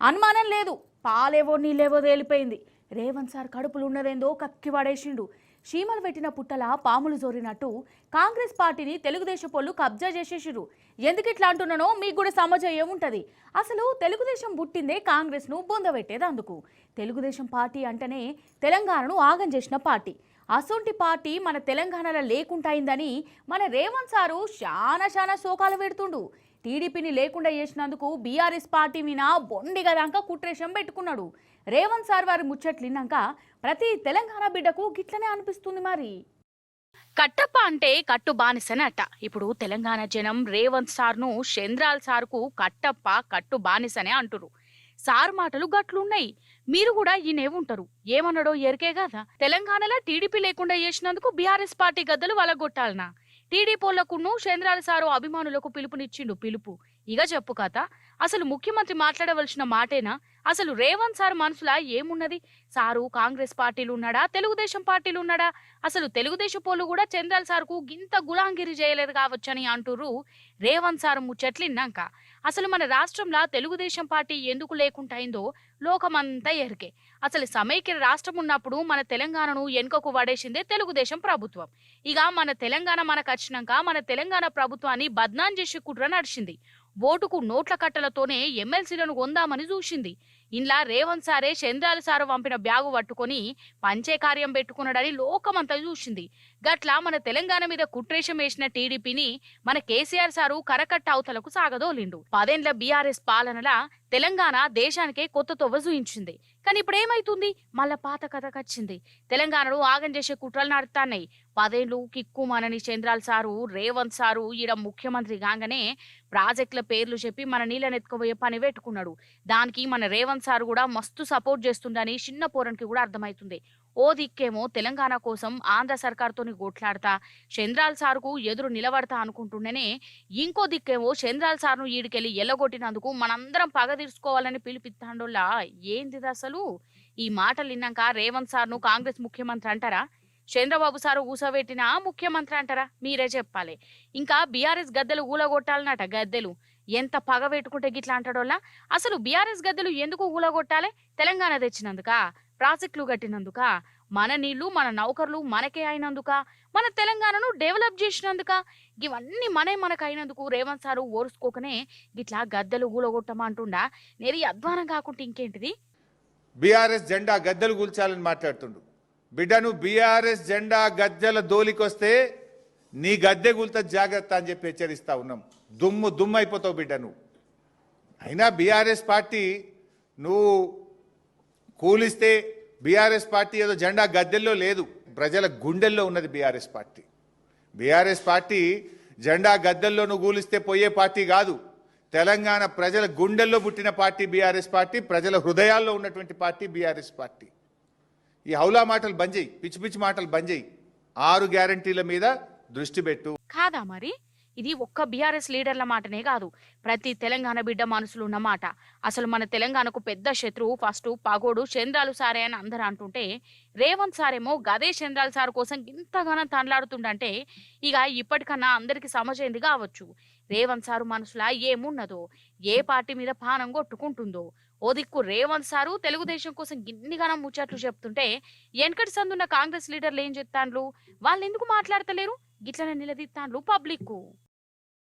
అనుమానం లేదు, పాలేవో నీళ్ళేవో తేలిపోయింది. రేవంత్ సార్ కడుపులు ఉన్నదేందో కక్కి పడేసిండు. చీమలు పెట్టిన పుట్టల పాములు జోరినట్టు కాంగ్రెస్ పార్టీని తెలుగుదేశం పోళ్ళు కబ్జా చేసేసిరు. ఎందుకు ఇట్లా అంటున్నానో మీకు కూడా సమాజం ఏముంటది. అసలు తెలుగుదేశం పుట్టిందే కాంగ్రెస్ ను బొందబెట్టేది అందుకు. తెలుగుదేశం పార్టీ అంటేనే తెలంగాణను ఆగం చేసిన పార్టీ. అసొంటి పార్టీ మన తెలంగాణలో లేకుంటాయిందని మన రేవంత్ సారు చాలా శోకాలు పెడుతుండు. టీడీపీని లేకుండా చేసినందుకు బీఆర్ఎస్ పార్టీ మీద బొండిగా దాకా కుట్రేషం పెట్టుకున్నాడు. రేవంత్ సార్ వారి ముచ్చట్లు విన్నాక ప్రతి తెలంగాణ బిడ్డకు గిట్లనే అనిపిస్తుంది. మరి కట్టప్ప అంటే కట్టు బానిసనే అట్ట. ఇప్పుడు తెలంగాణ జనం రేవంత్ సార్ను చంద్రాల్ సార్కు కట్టప్ప కట్టు బానిసనే అంటురు. సార్ మాటలు గట్లున్నాయి. మీరు కూడా ఈయనే ఉంటారు. ఏమన్నాడో ఎరికే కదా. తెలంగాణలో టీడీపీ లేకుండా చేసినందుకు బీఆర్ఎస్ పార్టీ గద్దలు వలగొట్టాలనా? టీడీపీలకు చంద్రాల సారు అభిమానులకు పిలుపునిచ్చిండు. పిలుపు ఇక చెప్పు కథ. అసలు ముఖ్యమంత్రి మాట్లాడవలసిన మాటేనా? అసలు రేవంత్ సార్ మనసులా ఏమున్నది? సారు కాంగ్రెస్ పార్టీలు ఉన్నాడా, తెలుగుదేశం పార్టీలు ఉన్నాడా? అసలు తెలుగుదేశం పోలు కూడా చంద్రాల సార్కు గింత గులాంగిరి చేయలేదు కావచ్చని అంటుర్రు రేవంత్ సార్ ముచ్చట్లిన్నాక. అసలు మన రాష్ట్రంలో తెలుగుదేశం పార్టీ ఎందుకు లేకుంటైందో లోకమంతా ఎరికే. అసలు సమైక్య రాష్ట్రం ఉన్నప్పుడు మన తెలంగాణను వెనుకకు పడేసిందే తెలుగుదేశం ప్రభుత్వం. ఇక మన తెలంగాణ మనకు వచ్చినాక మన తెలంగాణ ప్రభుత్వాన్ని బద్నాం చేసి కుట్ర నడిచింది. ఓటుకు నోట్ల కట్టలతోనే ఎమ్మెల్సీలను కొందామని చూసింది. ఇంలా రేవంత్ సారే చంద్రాల సారు పంపిన బ్యాగు పట్టుకొని పంచే కార్యం పెట్టుకున్నాడని లోకమంతా చూసింది. గట్లా మన తెలంగాణ మీద కుట్రేషం వేసిన టీడీపీని మన కేసీఆర్ సారు కరకట్ట అవతలకు సాగదోలిండు. 10 ఏళ్ల బీఆర్ఎస్ పాలనలా తెలంగాణ దేశానికే కొత్త తొవ్వ చూయించింది. కానీ ఇప్పుడు ఏమైతుంది? మళ్ళా పాత కథకొచ్చింది. తెలంగాణను ఆగం చేసే కుట్రలు నడుతున్నాయి. 10 ఏళ్లు కిక్కుమానని చంద్రాల సారు రేవంత్ సారు ఈడ ముఖ్యమంత్రి కాగానే ప్రాజెక్టుల పేర్లు చెప్పి మన నీళ్ళనెత్తుకుపోయే పని పెట్టుకున్నాడు. దానికి మన రేవంత్ సారు కూడా మస్తు సపోర్ట్ చేస్తుండని చిన్న పోరనికి కూడా అర్థమవుతుంది. ఓ దిక్కేమో తెలంగాణ కోసం ఆంధ్ర సర్కార్తోని కొట్లాడతా చంద్రాల సారుకు ఎదురు నిలబడతా అనుకుంటుండేనే, ఇంకో దిక్కేమో చంద్రాల సార్ను ఈడికెళ్ళి ఎల్లగొట్టినందుకు మనందరం పగ తీర్చుకోవాలని పిలిపిస్తాండోలా. ఏంది అసలు? ఈ మాటలు విన్నాక రేవంత్ సార్ను కాంగ్రెస్ ముఖ్యమంత్రి అంటారా, చంద్రబాబు సారు ఊసబెట్టిన ముఖ్యమంత్రి అంటారా? మీరే చెప్పాలి. ఇంకా బీఆర్ఎస్ గద్దెలు ఊలగొట్టాలన్నట. గద్దెలు ఎంత పగ పెట్టుకుంటే గిట్లా అంటాడోలా. అసలు బీఆర్ఎస్ గద్దెలు ఎందుకు ఊలగొట్టాలి? తెలంగాణ తెచ్చినందుక, ప్రాజెక్టులు కట్టినందుక, మన నీళ్లు మన నౌకర్లు మనకే అయినందుక, మన తెలంగాణను డెవలప్ చేసినందుక, ఇవన్నీ మనకు అయినందుకు రేవంత్ సారు ఓర్చుకోకనే గిట్లా గద్దెలు ఊలగొట్టమంటుండా. నేరి అధ్వానం కాకుంటే ఇంకేంటిది? బీఆర్ఎస్ జెండా గద్దెలు కూల్చాలని మాట్లాడుతుండు. బిడ్డను బీఆర్ఎస్ జెండా గద్దెల దోలికొస్తే నీ గద్దె కూల్త జాగ్రత్త అని చెప్పి హెచ్చరిస్తా ఉన్నాం. దుమ్ము అయిపోతావు బిడ్డ నువ్వు. అయినా బీఆర్ఎస్ పార్టీ నువ్వు కూలిస్తే బీఆర్ఎస్ పార్టీ ఏదో జెండా గద్దెల్లో లేదు, ప్రజల గుండెల్లో ఉన్నది బీఆర్ఎస్ పార్టీ. బీఆర్ఎస్ పార్టీ జెండా గద్దెల్లో నువ్వు కూలిస్తే పోయే పార్టీ కాదు. తెలంగాణ ప్రజల గుండెల్లో పుట్టిన పార్టీ బీఆర్ఎస్ పార్టీ, ప్రజల హృదయాల్లో ఉన్నటువంటి పార్టీ బీఆర్ఎస్ పార్టీ. ఈ హౌలా మాటలు బంద్ చేయి, పిచ్చి మాటలు బంద్ చేయి. 6 గ్యారంటీల మీద దృష్టి పెట్టు. కాదా మరి? ఇది ఒక్క బీఆర్ఎస్ లీడర్ల మాటనే కాదు, ప్రతి తెలంగాణ బిడ్డ మనసులో ఉన్న మాట. అసలు మన తెలంగాణకు పెద్ద శత్రువు ఫస్ట్ పగోడు చంద్రాలు సారే అని అందరూ అంటుంటే, రేవంత్ సారేమో గదే చంద్రాల సార్ కోసం ఇంతగానో తండ్లాడుతుండంటే ఇక ఇప్పటికన్నా అందరికి సమజైంది కావచ్చు రేవంత్ సారు మనసులా ఏమున్నదో, ఏ పార్టీ మీద పానం కొట్టుకుంటుందో. ఓ దిక్కు రేవంత్ సారు తెలుగుదేశం కోసం గిన్నిగానం ముచ్చట్లు చెప్తుంటే, వెనకటి సందున్న కాంగ్రెస్ లీడర్లు ఏం చెప్తాండ్లు? వాళ్ళు ఎందుకు మాట్లాడతలేరు? గిట్లనే నిలదీస్తాండ్లు పబ్లిక్.